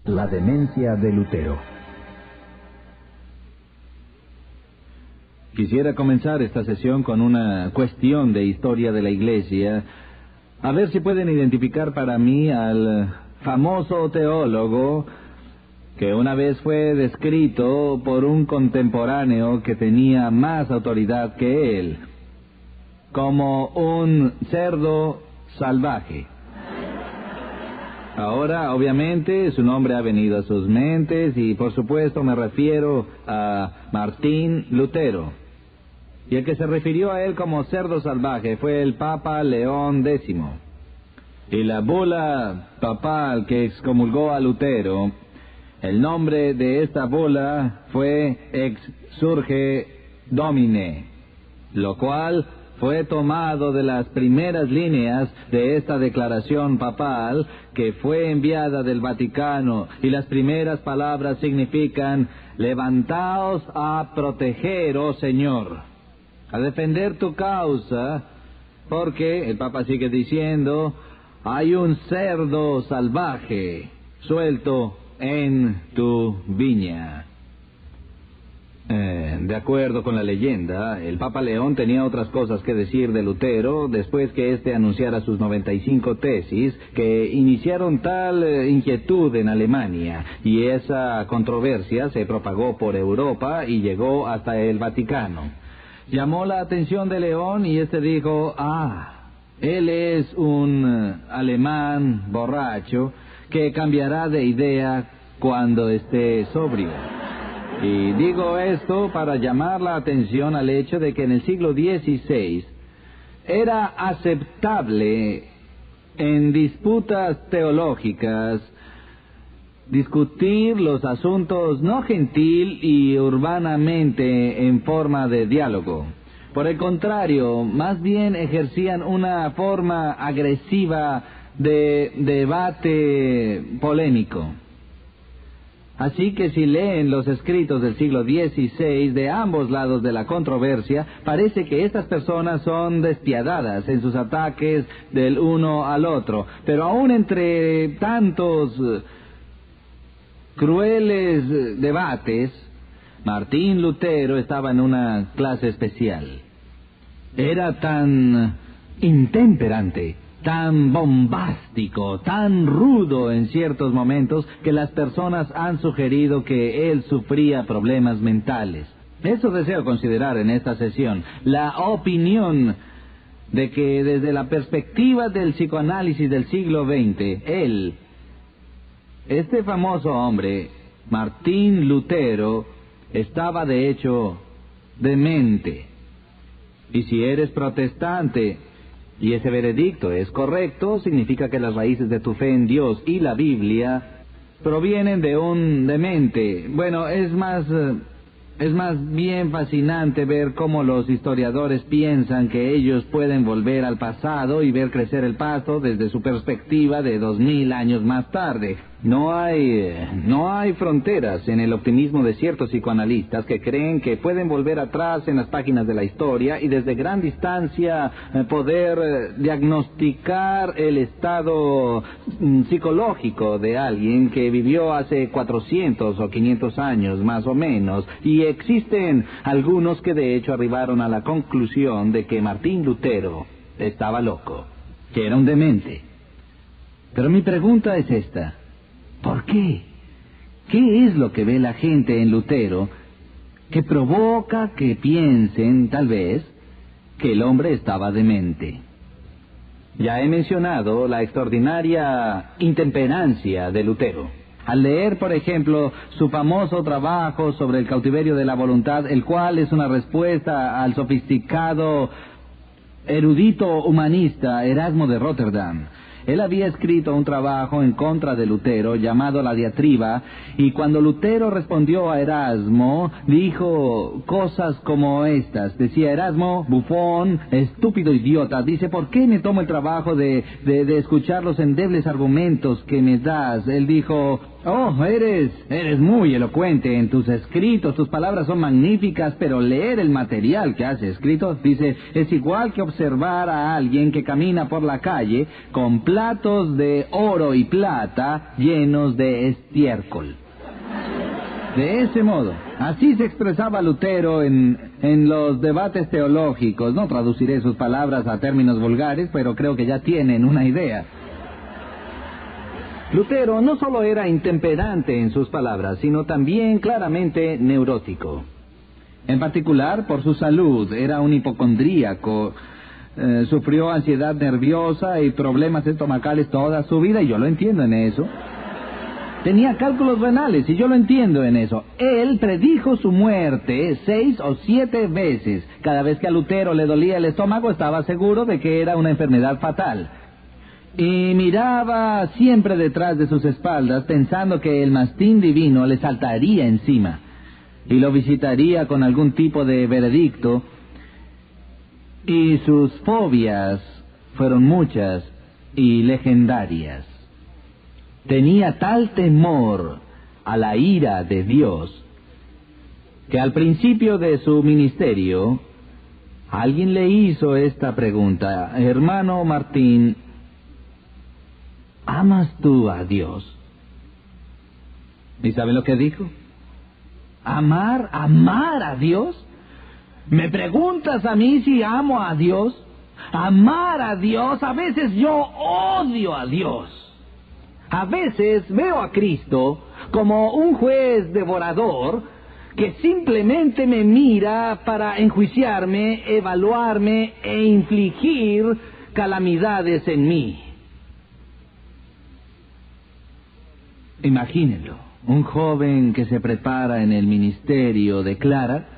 La demencia de Lutero. Quisiera comenzar esta sesión con una cuestión de historia de la Iglesia, a ver si pueden identificar para mí al famoso teólogo que una vez fue descrito por un contemporáneo que tenía más autoridad que él, como un cerdo salvaje. Ahora, obviamente, su nombre ha venido a sus mentes y, por supuesto, me refiero a Martín Lutero. Y el que se refirió a él como cerdo salvaje fue el Papa León X. Y la bula papal que excomulgó a Lutero, el nombre de esta bula fue Ex Surge Domine, lo cual fue tomado de las primeras líneas de esta declaración papal que fue enviada del Vaticano, y las primeras palabras significan: levantaos a proteger, oh Señor, a defender tu causa, porque, el Papa sigue diciendo, hay un cerdo salvaje suelto en tu viña. De acuerdo con la leyenda, el Papa León tenía otras cosas que decir de Lutero después que éste anunciara sus 95 tesis que iniciaron tal inquietud en Alemania, y esa controversia se propagó por Europa y llegó hasta el Vaticano. Llamó la atención de León y éste dijo: él es un alemán borracho que cambiará de idea cuando esté sobrio. Y digo esto para llamar la atención al hecho de que en el siglo XVI era aceptable en disputas teológicas discutir los asuntos no gentil y urbanamente en forma de diálogo. Por el contrario, más bien ejercían una forma agresiva de debate polémico. Así que si leen los escritos del siglo XVI de ambos lados de la controversia, parece que estas personas son despiadadas en sus ataques del uno al otro. Pero aún entre tantos crueles debates, Martín Lutero estaba en una clase especial. Era tan intemperante, tan bombástico, tan rudo en ciertos momentos, que las personas han sugerido que él sufría problemas mentales. Eso deseo considerar en esta sesión, la opinión de que desde la perspectiva del psicoanálisis del siglo XX, este famoso hombre, Martín Lutero, estaba de hecho demente. Y si eres protestante y ese veredicto es correcto, significa que las raíces de tu fe en Dios y la Biblia provienen de un demente. Bueno, es más bien fascinante ver cómo los historiadores piensan que ellos pueden volver al pasado y ver crecer el pasto desde su perspectiva de 2000 años más tarde. No hay fronteras en el optimismo de ciertos psicoanalistas que creen que pueden volver atrás en las páginas de la historia y desde gran distancia poder diagnosticar el estado psicológico de alguien que vivió hace 400 o 500 años más o menos. Y existen algunos que de hecho arribaron a la conclusión de que Martín Lutero estaba loco, que era un demente. Pero mi pregunta es esta: ¿por qué? ¿Qué es lo que ve la gente en Lutero que provoca que piensen, tal vez, que el hombre estaba demente? Ya he mencionado la extraordinaria intemperancia de Lutero. Al leer, por ejemplo, su famoso trabajo sobre el cautiverio de la voluntad, el cual es una respuesta al sofisticado erudito humanista Erasmo de Rotterdam. Él había escrito un trabajo en contra de Lutero llamado La Diatriba, y cuando Lutero respondió a Erasmo, dijo cosas como estas. Decía Erasmo: bufón, estúpido idiota, dice, ¿por qué me tomo el trabajo de escuchar los endebles argumentos que me das? Él dijo: Oh, eres muy elocuente en tus escritos, tus palabras son magníficas, pero leer el material que has escrito, dice, es igual que observar a alguien que camina por la calle con platos de oro y plata llenos de estiércol. De ese modo, así se expresaba Lutero en los debates teológicos. No traduciré sus palabras a términos vulgares, pero creo que ya tienen una idea. Lutero no solo era intemperante en sus palabras, sino también claramente neurótico. En particular, por su salud, era un hipocondríaco, sufrió ansiedad nerviosa y problemas estomacales toda su vida, y yo lo entiendo en eso. Tenía cálculos renales, y yo lo entiendo en eso. Él predijo su muerte 6 o 7 veces. Cada vez que a Lutero le dolía el estómago, estaba seguro de que era una enfermedad fatal. Y miraba siempre detrás de sus espaldas, pensando que el mastín divino le saltaría encima y lo visitaría con algún tipo de veredicto. Y sus fobias fueron muchas y legendarias. Tenía tal temor a la ira de Dios que al principio de su ministerio alguien le hizo esta pregunta: hermano Martín, ¿amas tú a Dios? ¿Y saben lo que dijo? ¿Amar a Dios? ¿Me preguntas a mí si amo a Dios? Amar a Dios, a veces yo odio a Dios. A veces veo a Cristo como un juez devorador que simplemente me mira para enjuiciarme, evaluarme e infligir calamidades en mí. Imagínenlo, un joven que se prepara en el ministerio declara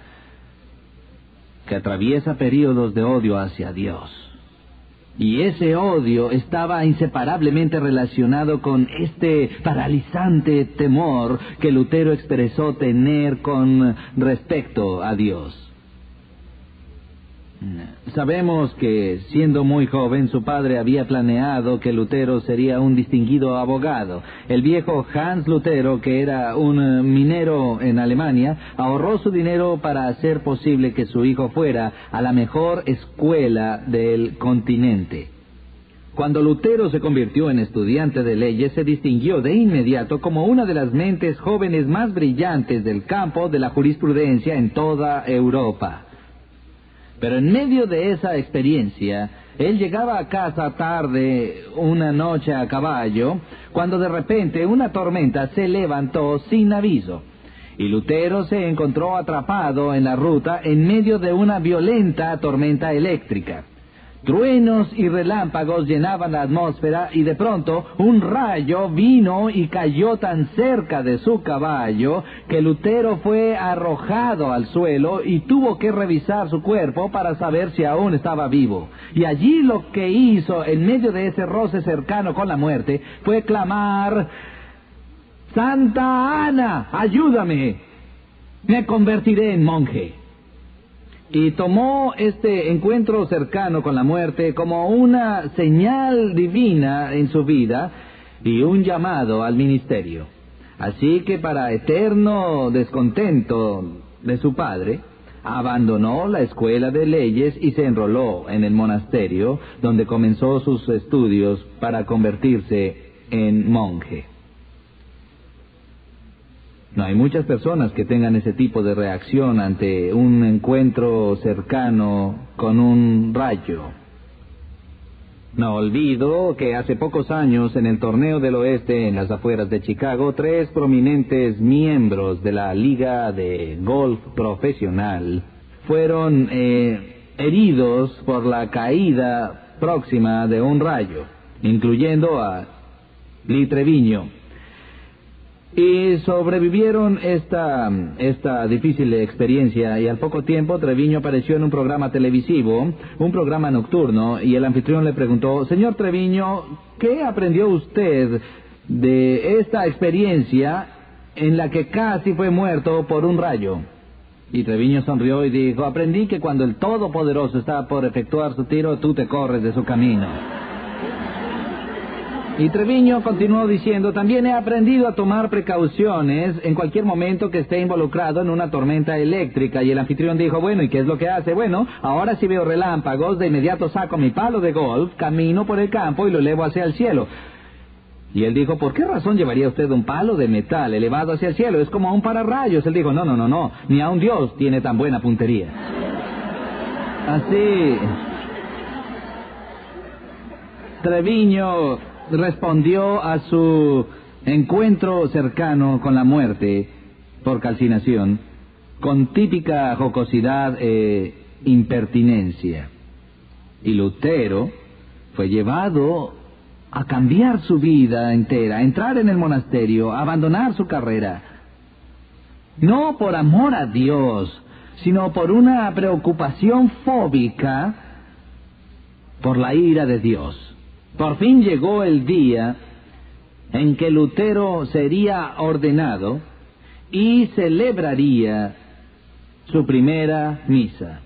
que atraviesa periodos de odio hacia Dios. Y ese odio estaba inseparablemente relacionado con este paralizante temor que Lutero expresó tener con respecto a Dios. Sabemos que, siendo muy joven, su padre había planeado que Lutero sería un distinguido abogado. El viejo Hans Lutero, que era un minero en Alemania, ahorró su dinero para hacer posible que su hijo fuera a la mejor escuela del continente. Cuando Lutero se convirtió en estudiante de leyes, se distinguió de inmediato como una de las mentes jóvenes más brillantes del campo de la jurisprudencia en toda Europa. Pero en medio de esa experiencia, él llegaba a casa tarde una noche a caballo, cuando de repente una tormenta se levantó sin aviso. Y Lutero se encontró atrapado en la ruta en medio de una violenta tormenta eléctrica. Truenos y relámpagos llenaban la atmósfera y de pronto un rayo vino y cayó tan cerca de su caballo que Lutero fue arrojado al suelo y tuvo que revisar su cuerpo para saber si aún estaba vivo. Y allí lo que hizo en medio de ese roce cercano con la muerte fue clamar: ¡Santa Ana, ayúdame! Me convertiré en monje. Y tomó este encuentro cercano con la muerte como una señal divina en su vida y un llamado al ministerio. Así que, para eterno descontento de su padre, abandonó la escuela de leyes y se enroló en el monasterio, donde comenzó sus estudios para convertirse en monje. No hay muchas personas que tengan ese tipo de reacción ante un encuentro cercano con un rayo. No olvido que hace pocos años, en el Torneo del Oeste, en las afueras de Chicago, 3 prominentes miembros de la Liga de Golf Profesional fueron heridos por la caída próxima de un rayo, incluyendo a Lee Treviño. Y sobrevivieron esta difícil experiencia, y al poco tiempo Treviño apareció en un programa televisivo, un programa nocturno, y el anfitrión le preguntó: señor Treviño, ¿qué aprendió usted de esta experiencia en la que casi fue muerto por un rayo? Y Treviño sonrió y dijo: aprendí que cuando el Todopoderoso está por efectuar su tiro, tú te corres de su camino. Y Treviño continuó diciendo, también he aprendido a tomar precauciones en cualquier momento que esté involucrado en una tormenta eléctrica. Y el anfitrión dijo, bueno, ¿y qué es lo que hace? Bueno, ahora si veo relámpagos, de inmediato saco mi palo de golf, camino por el campo y lo elevo hacia el cielo. Y él dijo, ¿por qué razón llevaría usted un palo de metal elevado hacia el cielo? Es como un pararrayos. Él dijo, no, ni aun Dios tiene tan buena puntería. Así, Treviño respondió a su encuentro cercano con la muerte por calcinación con típica jocosidad e impertinencia. Y Lutero fue llevado a cambiar su vida entera, a entrar en el monasterio, a abandonar su carrera, no por amor a Dios, sino por una preocupación fóbica por la ira de Dios. Por fin llegó el día en que Lutero sería ordenado y celebraría su primera misa.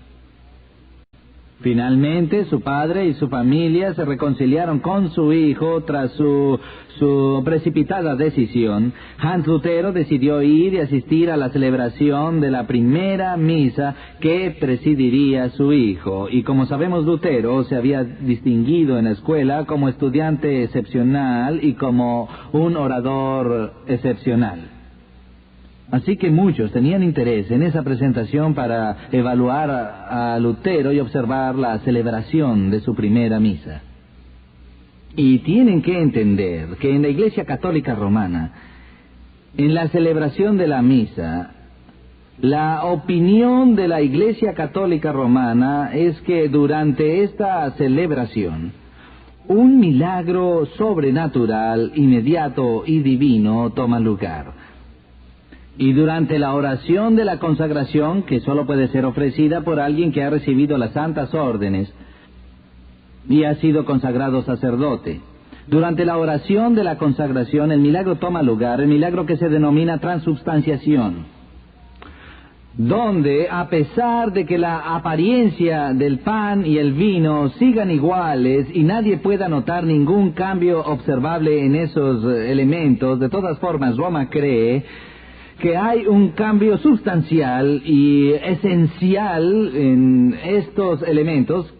Finalmente, su padre y su familia se reconciliaron con su hijo tras su precipitada decisión. Hans Lutero decidió ir y asistir a la celebración de la primera misa que presidiría su hijo. Y como sabemos, Lutero se había distinguido en la escuela como estudiante excepcional y como un orador excepcional. Así que muchos tenían interés en esa presentación para evaluar a Lutero y observar la celebración de su primera misa. Y tienen que entender que en la Iglesia Católica Romana, en la celebración de la misa, la opinión de la Iglesia Católica Romana es que durante esta celebración, un milagro sobrenatural, inmediato y divino toma lugar. Y durante la oración de la consagración, que solo puede ser ofrecida por alguien que ha recibido las santas órdenes y ha sido consagrado sacerdote, durante la oración de la consagración el milagro toma lugar, el milagro que se denomina transubstanciación, donde a pesar de que la apariencia del pan y el vino sigan iguales y nadie pueda notar ningún cambio observable en esos elementos, de todas formas Roma cree que hay un cambio sustancial y esencial en estos elementos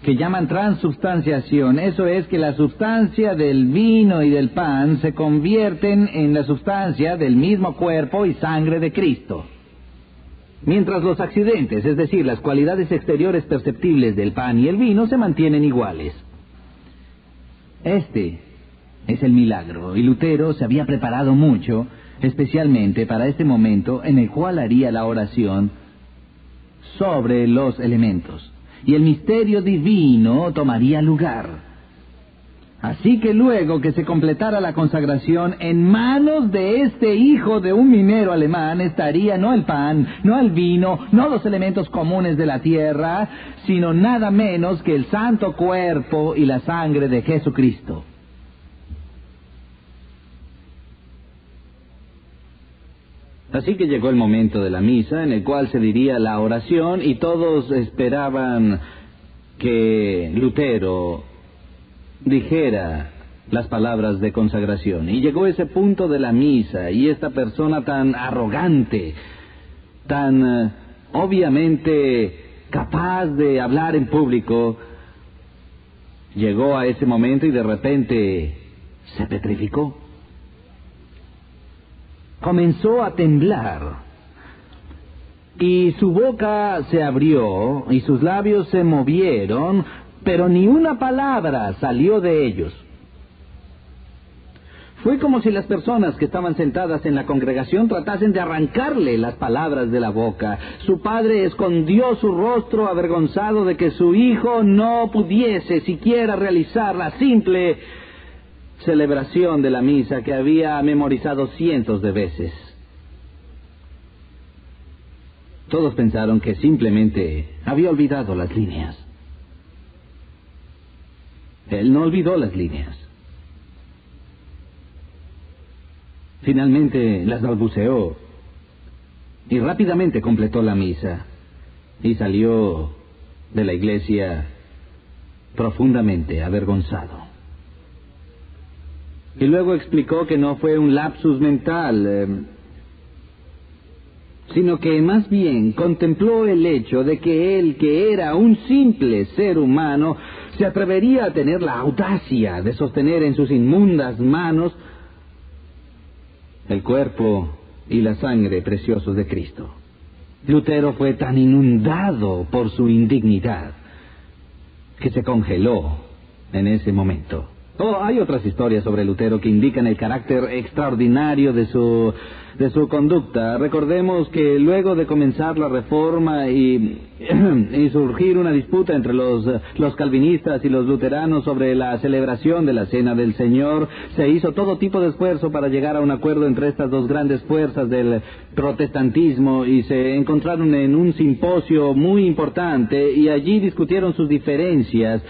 que llaman transubstanciación. Eso es que la sustancia del vino y del pan se convierten en la sustancia del mismo cuerpo y sangre de Cristo. Mientras los accidentes, es decir, las cualidades exteriores perceptibles del pan y el vino, se mantienen iguales. Este es el milagro, y Lutero se había preparado mucho, especialmente para este momento en el cual haría la oración sobre los elementos, y el misterio divino tomaría lugar. Así que luego que se completara la consagración, en manos de este hijo de un minero alemán estaría no el pan, no el vino, no los elementos comunes de la tierra, sino nada menos que el santo cuerpo y la sangre de Jesucristo. Así que llegó el momento de la misa, en el cual se diría la oración, y todos esperaban que Lutero dijera las palabras de consagración. Y llegó ese punto de la misa, y esta persona tan arrogante, tan obviamente capaz de hablar en público, llegó a ese momento y de repente se petrificó. Comenzó a temblar, y su boca se abrió, y sus labios se movieron, pero ni una palabra salió de ellos. Fue como si las personas que estaban sentadas en la congregación tratasen de arrancarle las palabras de la boca. Su padre escondió su rostro avergonzado de que su hijo no pudiese siquiera realizar la simple celebración de la misa que había memorizado cientos de veces. Todos pensaron que simplemente había olvidado las líneas. Él no olvidó las líneas. Finalmente las balbuceó y rápidamente completó la misa y salió de la iglesia profundamente avergonzado. Y luego explicó que no fue un lapsus mental, sino que más bien contempló el hecho de que él, que era un simple ser humano, se atrevería a tener la audacia de sostener en sus inmundas manos el cuerpo y la sangre preciosos de Cristo. Lutero fue tan inundado por su indignidad que se congeló en ese momento. Hay otras historias sobre Lutero que indican el carácter extraordinario de su conducta. Recordemos que luego de comenzar la Reforma y surgir una disputa entre los calvinistas y los luteranos sobre la celebración de la Cena del Señor, se hizo todo tipo de esfuerzo para llegar a un acuerdo entre estas dos grandes fuerzas del protestantismo y se encontraron en un simposio muy importante y allí discutieron sus diferencias.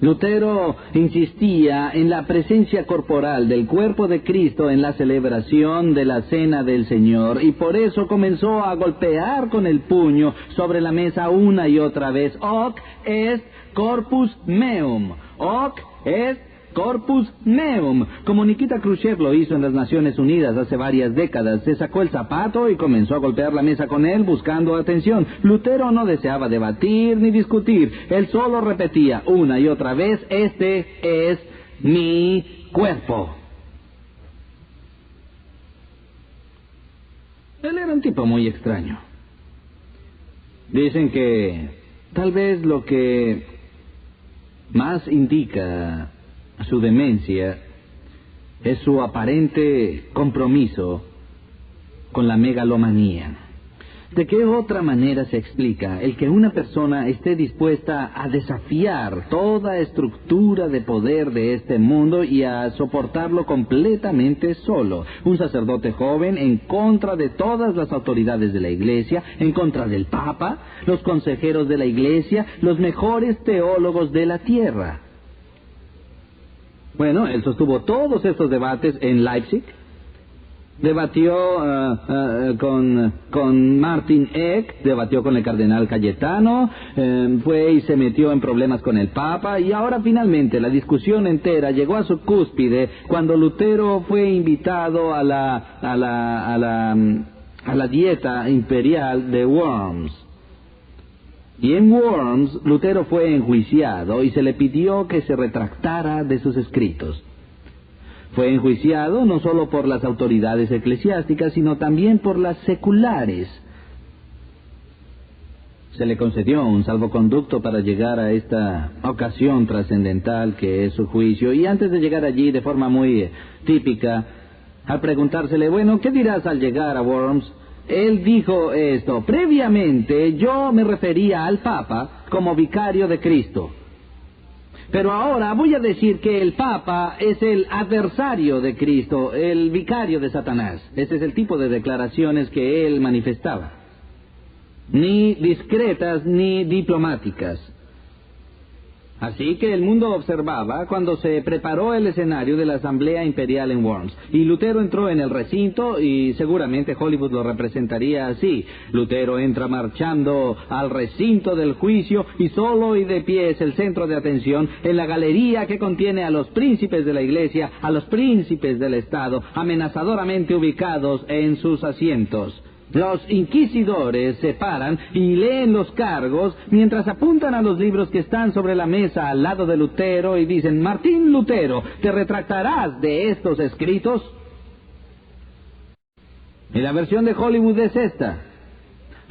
Lutero insistía en la presencia corporal del cuerpo de Cristo en la celebración de la Cena del Señor y por eso comenzó a golpear con el puño sobre la mesa una y otra vez. Hoc est corpus meum. Hoc est corpus meum. Como Nikita Khrushchev lo hizo en las Naciones Unidas hace varias décadas, se sacó el zapato y comenzó a golpear la mesa con él buscando atención. Lutero no deseaba debatir ni discutir, él solo repetía una y otra vez: este es mi cuerpo. Él era un tipo muy extraño. Dicen que tal vez lo que más indica su demencia es su aparente compromiso con la megalomanía. ¿De qué otra manera se explica el que una persona esté dispuesta a desafiar toda estructura de poder de este mundo y a soportarlo completamente solo? Un sacerdote joven en contra de todas las autoridades de la Iglesia, en contra del Papa, los consejeros de la Iglesia, los mejores teólogos de la tierra. Bueno, él sostuvo todos estos debates en Leipzig, debatió con Martin Eck, debatió con el cardenal Cayetano, fue y se metió en problemas con el Papa, y ahora finalmente la discusión entera llegó a su cúspide cuando Lutero fue invitado a la dieta imperial de Worms. Y en Worms, Lutero fue enjuiciado y se le pidió que se retractara de sus escritos. Fue enjuiciado no solo por las autoridades eclesiásticas, sino también por las seculares. Se le concedió un salvoconducto para llegar a esta ocasión trascendental que es su juicio, y antes de llegar allí, de forma muy típica, al preguntársele: bueno, ¿qué dirás al llegar a Worms? Él dijo esto: previamente yo me refería al Papa como vicario de Cristo, pero ahora voy a decir que el Papa es el adversario de Cristo, el vicario de Satanás. Ese es el tipo de declaraciones que él manifestaba, ni discretas ni diplomáticas. Así que el mundo observaba cuando se preparó el escenario de la Asamblea Imperial en Worms. Y Lutero entró en el recinto y seguramente Hollywood lo representaría así. Lutero entra marchando al recinto del juicio y solo y de pie es el centro de atención en la galería que contiene a los príncipes de la Iglesia, a los príncipes del Estado, amenazadoramente ubicados en sus asientos. Los inquisidores se paran y leen los cargos mientras apuntan a los libros que están sobre la mesa al lado de Lutero y dicen: Martín Lutero, ¿te retractarás de estos escritos? Y la versión de Hollywood es esta: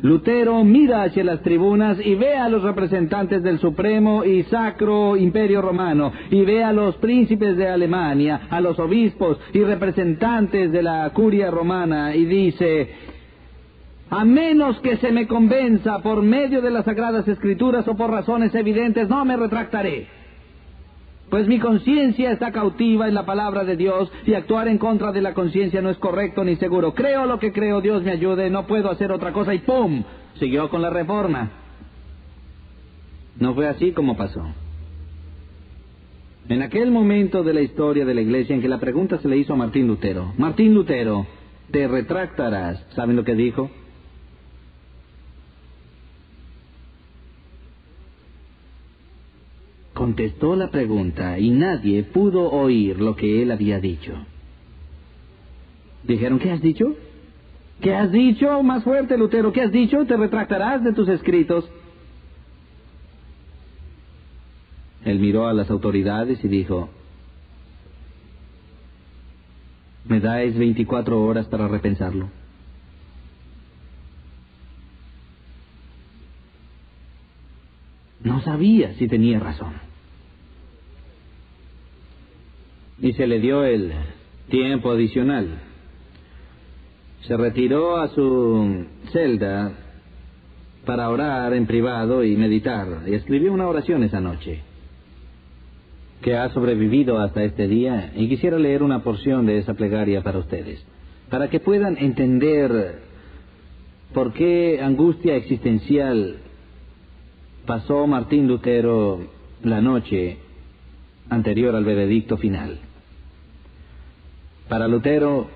Lutero mira hacia las tribunas y ve a los representantes del Supremo y Sacro Imperio Romano, y ve a los príncipes de Alemania, a los obispos y representantes de la curia romana, y dice: a menos que se me convenza por medio de las Sagradas Escrituras o por razones evidentes, no me retractaré. Pues mi conciencia está cautiva en la palabra de Dios y actuar en contra de la conciencia no es correcto ni seguro. Creo lo que creo, Dios me ayude, no puedo hacer otra cosa, y ¡pum!, siguió con la reforma. No fue así como pasó. En aquel momento de la historia de la Iglesia en que la pregunta se le hizo a Martín Lutero: Martín Lutero, ¿te retractarás? ¿Saben lo que dijo? contestó la pregunta y nadie pudo oír lo que él había dicho. Dijeron, ¿qué has dicho? ¿Qué has dicho? Más fuerte, Lutero, ¿qué has dicho? ¿Te retractarás de tus escritos? Él miró a las autoridades y dijo, ¿me dais 24 horas para repensarlo? No sabía si tenía razón. Y se le dio el tiempo adicional. Se retiró a su celda para orar en privado y meditar, y escribió una oración esa noche, que ha sobrevivido hasta este día, y quisiera leer una porción de esa plegaria para ustedes, para que puedan entender por qué angustia existencial pasó Martín Lutero la noche anterior al veredicto final. Para Lutero,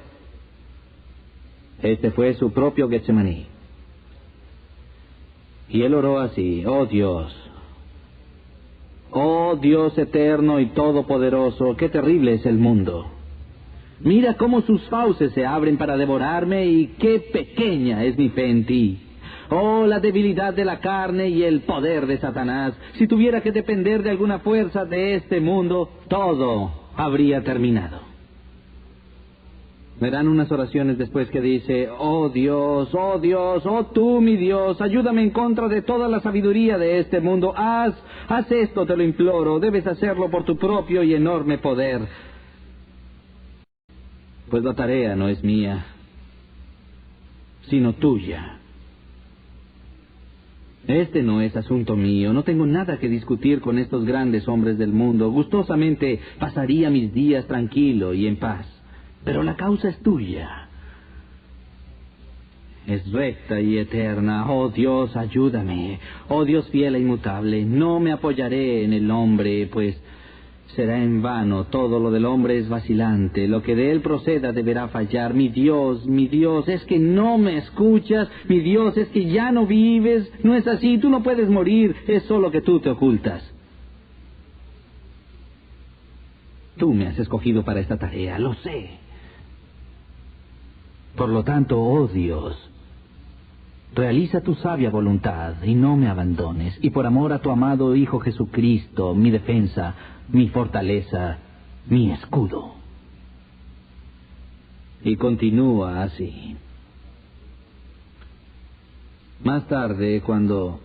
este fue su propio Getsemaní. Y él oró así: oh Dios eterno y todopoderoso, qué terrible es el mundo. Mira cómo sus fauces se abren para devorarme y qué pequeña es mi fe en ti. Oh, la debilidad de la carne y el poder de Satanás. Si tuviera que depender de alguna fuerza de este mundo, todo habría terminado. Verán unas oraciones después que dice: oh Dios, oh tú mi Dios, ayúdame en contra de toda la sabiduría de este mundo. Haz esto, te lo imploro, debes hacerlo por tu propio y enorme poder. Pues la tarea no es mía, sino tuya. Este no es asunto mío, no tengo nada que discutir con estos grandes hombres del mundo. Gustosamente pasaría mis días tranquilo y en paz. Pero la causa es tuya. Es recta y eterna. Oh Dios, ayúdame. Oh Dios fiel e inmutable, no me apoyaré en el hombre, pues será en vano. Todo lo del hombre es vacilante. Lo que de él proceda deberá fallar. Mi Dios, es que no me escuchas. Mi Dios, es que ya no vives. No es así, tú no puedes morir. Es solo que tú te ocultas. Tú me has escogido para esta tarea, lo sé. Por lo tanto, oh Dios, realiza tu sabia voluntad y no me abandones. Y por amor a tu amado Hijo Jesucristo, mi defensa, mi fortaleza, mi escudo. Y continúa así. Más tarde, cuando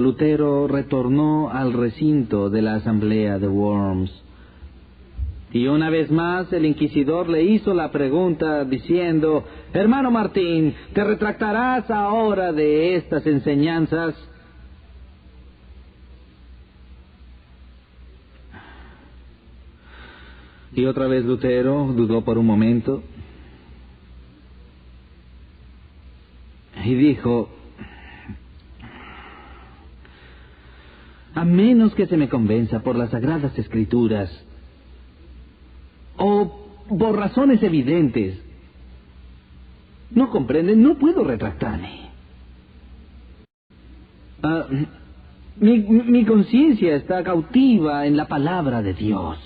Lutero retornó al recinto de la asamblea de Worms, y una vez más el inquisidor le hizo la pregunta diciendo: hermano Martín, ¿te retractarás ahora de estas enseñanzas? Y otra vez Lutero dudó por un momento y dijo: a menos que se me convenza por las Sagradas Escrituras o por razones evidentes, ¿no comprenden? No puedo retractarme. Mi conciencia está cautiva en la palabra de Dios.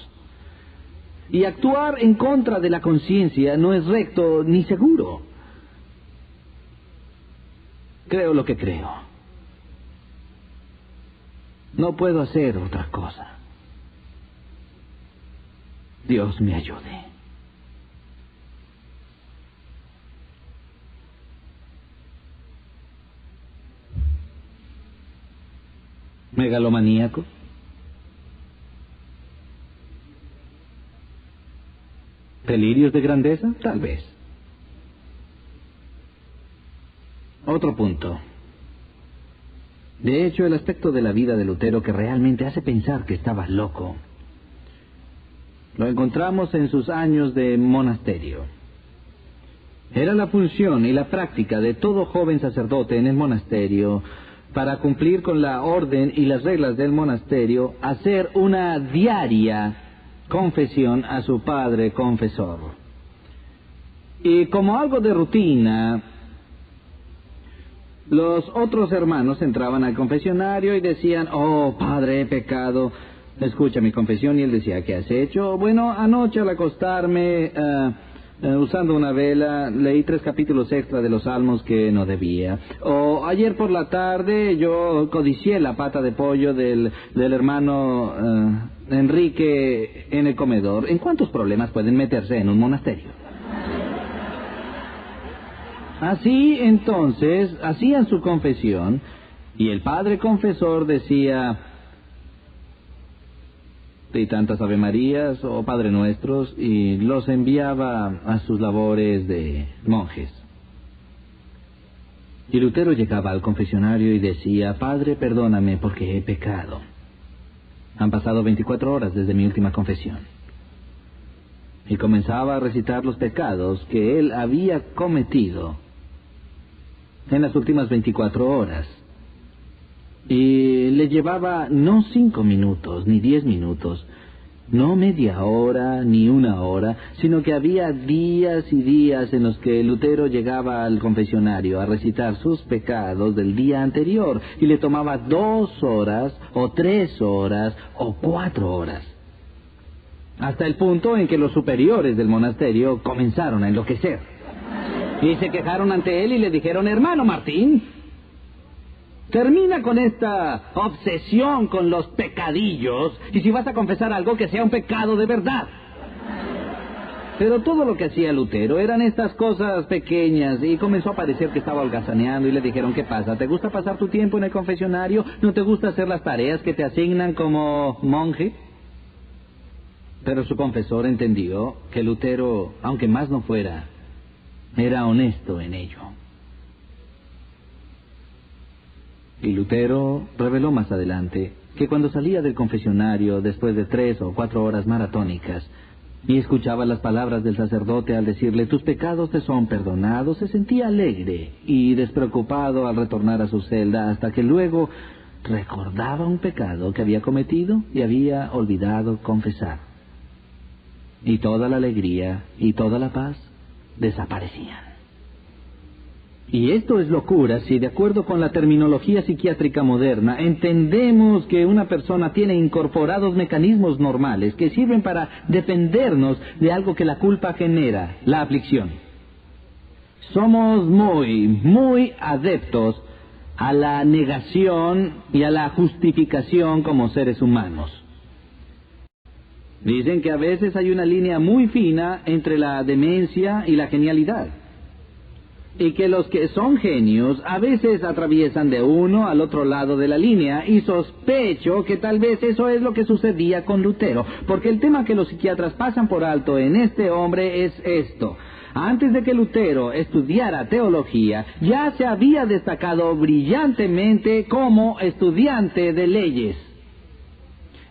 Y actuar en contra de la conciencia no es recto ni seguro. Creo lo que creo. No puedo hacer otra cosa. Dios me ayude. ¿Megalomaníaco? ¿Delirios de grandeza? Tal vez. Otro punto. De hecho, el aspecto de la vida de Lutero que realmente hace pensar que estaba loco lo encontramos en sus años de monasterio. Era la función y la práctica de todo joven sacerdote en el monasterio, para cumplir con la orden y las reglas del monasterio, hacer una diaria confesión a su padre confesor. Y como algo de rutina, Los otros hermanos entraban al confesionario y decían: oh, padre, he pecado, escucha mi confesión. Y él decía: ¿qué has hecho? Bueno, anoche al acostarme, usando una vela, leí 3 capítulos extra de los Salmos que no debía. O ayer por la tarde yo codicié la pata de pollo del hermano Enrique en el comedor. ¿En cuántos problemas pueden meterse en un monasterio? Así, entonces, hacían su confesión, y el padre confesor decía: y tantas Ave Marías o Padre Nuestros, y los enviaba a sus labores de monjes. Y Lutero llegaba al confesionario y decía: Padre, perdóname porque he pecado. Han pasado 24 horas desde mi última confesión. Y comenzaba a recitar los pecados que él había cometido en las últimas 24 horas. Y le llevaba no 5 minutos, ni 10 minutos, no media hora, ni 1 hora, sino que había días y días en los que Lutero llegaba al confesionario a recitar sus pecados del día anterior, y le tomaba 2 horas, o 3 horas, o 4 horas. Hasta el punto en que los superiores del monasterio comenzaron a enloquecer. Y se quejaron ante él y le dijeron: hermano Martín, termina con esta obsesión con los pecadillos, y si vas a confesar algo, que sea un pecado de verdad. Pero todo lo que hacía Lutero eran estas cosas pequeñas, y comenzó a parecer que estaba holgazaneando, y le dijeron: ¿qué pasa? ¿Te gusta pasar tu tiempo en el confesionario? ¿No te gusta hacer las tareas que te asignan como monje? Pero su confesor entendió que Lutero, aunque más no fuera, era honesto en ello. Y Lutero reveló más adelante que cuando salía del confesionario después de 3 o 4 horas maratónicas y escuchaba las palabras del sacerdote al decirle: tus pecados te son perdonados, se sentía alegre y despreocupado al retornar a su celda, hasta que luego recordaba un pecado que había cometido y había olvidado confesar. Y toda la alegría y toda la paz desaparecían. Y esto es locura si, de acuerdo con la terminología psiquiátrica moderna, entendemos que una persona tiene incorporados mecanismos normales que sirven para defendernos de algo que la culpa genera, la aflicción. Somos muy adeptos a la negación y a la justificación como seres humanos. Dicen que a veces hay una línea muy fina entre la demencia y la genialidad, y que los que son genios a veces atraviesan de uno al otro lado de la línea, y sospecho que tal vez eso es lo que sucedía con Lutero, porque el tema que los psiquiatras pasan por alto en este hombre es esto: antes de que Lutero estudiara teología, ya se había destacado brillantemente como estudiante de leyes.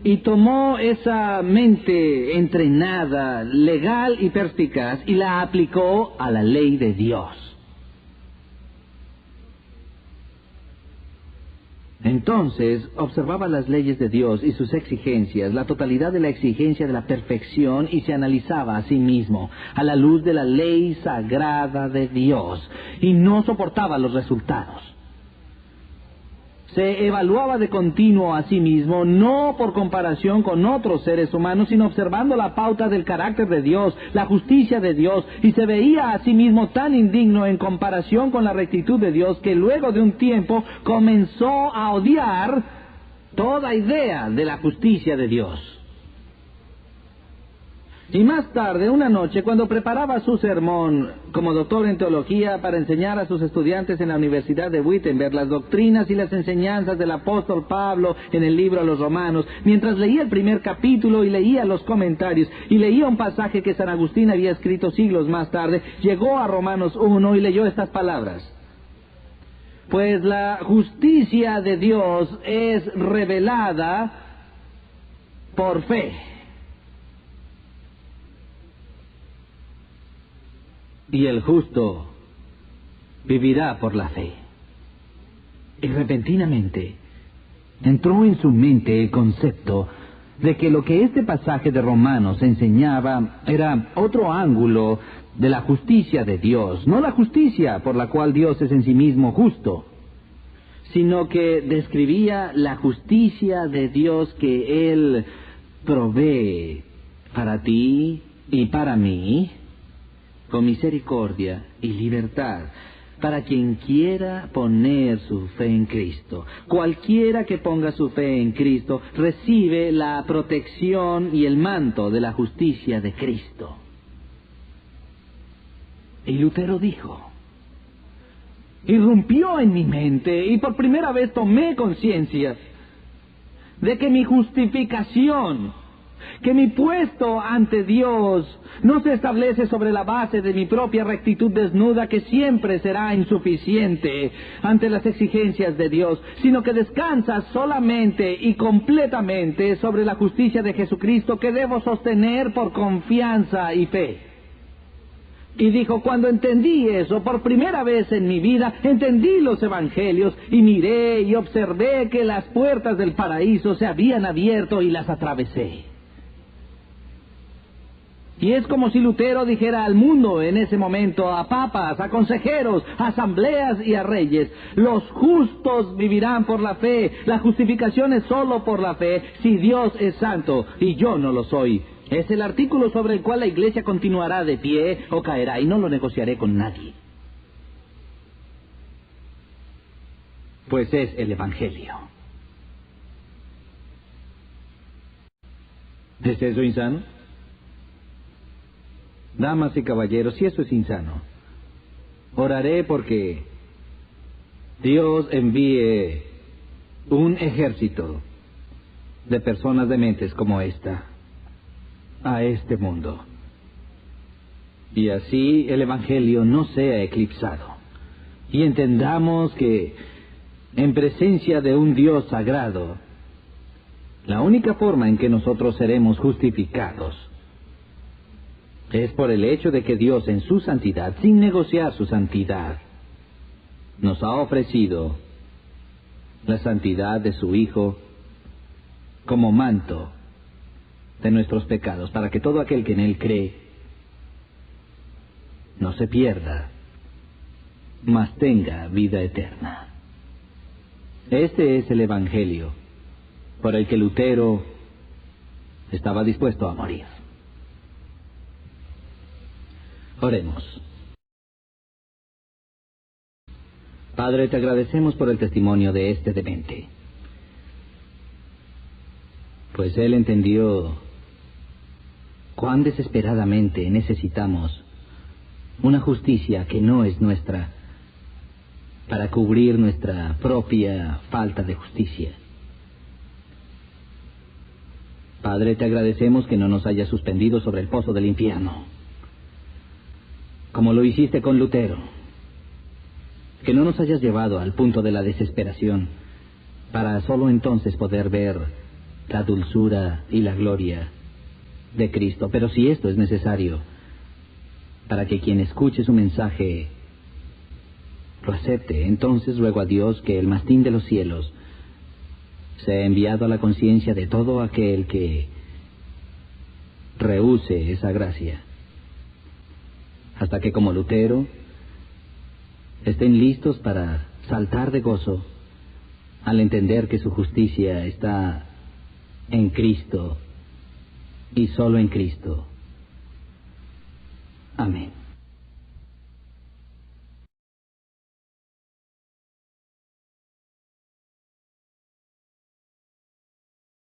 Y tomó esa mente entrenada, legal y perspicaz, y la aplicó a la ley de Dios. Entonces observaba las leyes de Dios y sus exigencias, la totalidad de la exigencia de la perfección, y se analizaba a sí mismo a la luz de la ley sagrada de Dios, y no soportaba los resultados. Se evaluaba de continuo a sí mismo, no por comparación con otros seres humanos, sino observando la pauta del carácter de Dios, la justicia de Dios, y se veía a sí mismo tan indigno en comparación con la rectitud de Dios, que luego de un tiempo comenzó a odiar toda idea de la justicia de Dios. Y más tarde, una noche, cuando preparaba su sermón como doctor en teología para enseñar a sus estudiantes en la Universidad de Wittenberg las doctrinas y las enseñanzas del apóstol Pablo en el libro a los Romanos, mientras leía el primer capítulo y leía los comentarios y leía un pasaje que San Agustín había escrito siglos más tarde, llegó a Romanos 1 y leyó estas palabras: pues la justicia de Dios es revelada por fe. Y el justo vivirá por la fe. Y repentinamente entró en su mente el concepto de que lo que este pasaje de Romanos enseñaba era otro ángulo de la justicia de Dios, no la justicia por la cual Dios es en sí mismo justo, sino que describía la justicia de Dios que Él provee para ti y para mí, con misericordia y libertad, para quien quiera poner su fe en Cristo. Cualquiera que ponga su fe en Cristo recibe la protección y el manto de la justicia de Cristo. Y Lutero dijo, irrumpió en mi mente y por primera vez tomé conciencia de que mi justificación, que mi puesto ante Dios no se establece sobre la base de mi propia rectitud desnuda, que siempre será insuficiente ante las exigencias de Dios, sino que descansa solamente y completamente sobre la justicia de Jesucristo, que debo sostener por confianza y fe. Y dijo, cuando entendí eso por primera vez en mi vida, entendí los evangelios y miré y observé que las puertas del paraíso se habían abierto y las atravesé. Y es como si Lutero dijera al mundo en ese momento, a papas, a consejeros, a asambleas y a reyes: los justos vivirán por la fe, la justificación es solo por la fe, si Dios es santo y yo no lo soy. Es el artículo sobre el cual la Iglesia continuará de pie o caerá, y no lo negociaré con nadie. Pues es el Evangelio. ¿Es eso insano? Damas y caballeros, si eso es insano, oraré porque Dios envíe un ejército de personas dementes como esta a este mundo, y así el Evangelio no sea eclipsado, y entendamos que en presencia de un Dios sagrado, la única forma en que nosotros seremos justificados es por el hecho de que Dios en su santidad, sin negociar su santidad, nos ha ofrecido la santidad de su Hijo como manto de nuestros pecados, para que todo aquel que en Él cree no se pierda, mas tenga vida eterna. Este es el Evangelio por el que Lutero estaba dispuesto a morir. Oremos. Padre, te agradecemos por el testimonio de este demente, pues él entendió cuán desesperadamente necesitamos una justicia que no es nuestra, para cubrir nuestra propia falta de justicia. Padre, te agradecemos que no nos hayas suspendido sobre el pozo del infierno, como lo hiciste con Lutero, que no nos hayas llevado al punto de la desesperación, para solo entonces poder ver la dulzura y la gloria de Cristo. Pero si esto es necesario para que quien escuche su mensaje lo acepte, entonces ruego a Dios que el mastín de los cielos sea enviado a la conciencia de todo aquel que rehúse esa gracia, hasta que, como Lutero, estén listos para saltar de gozo al entender que su justicia está en Cristo y solo en Cristo. Amén.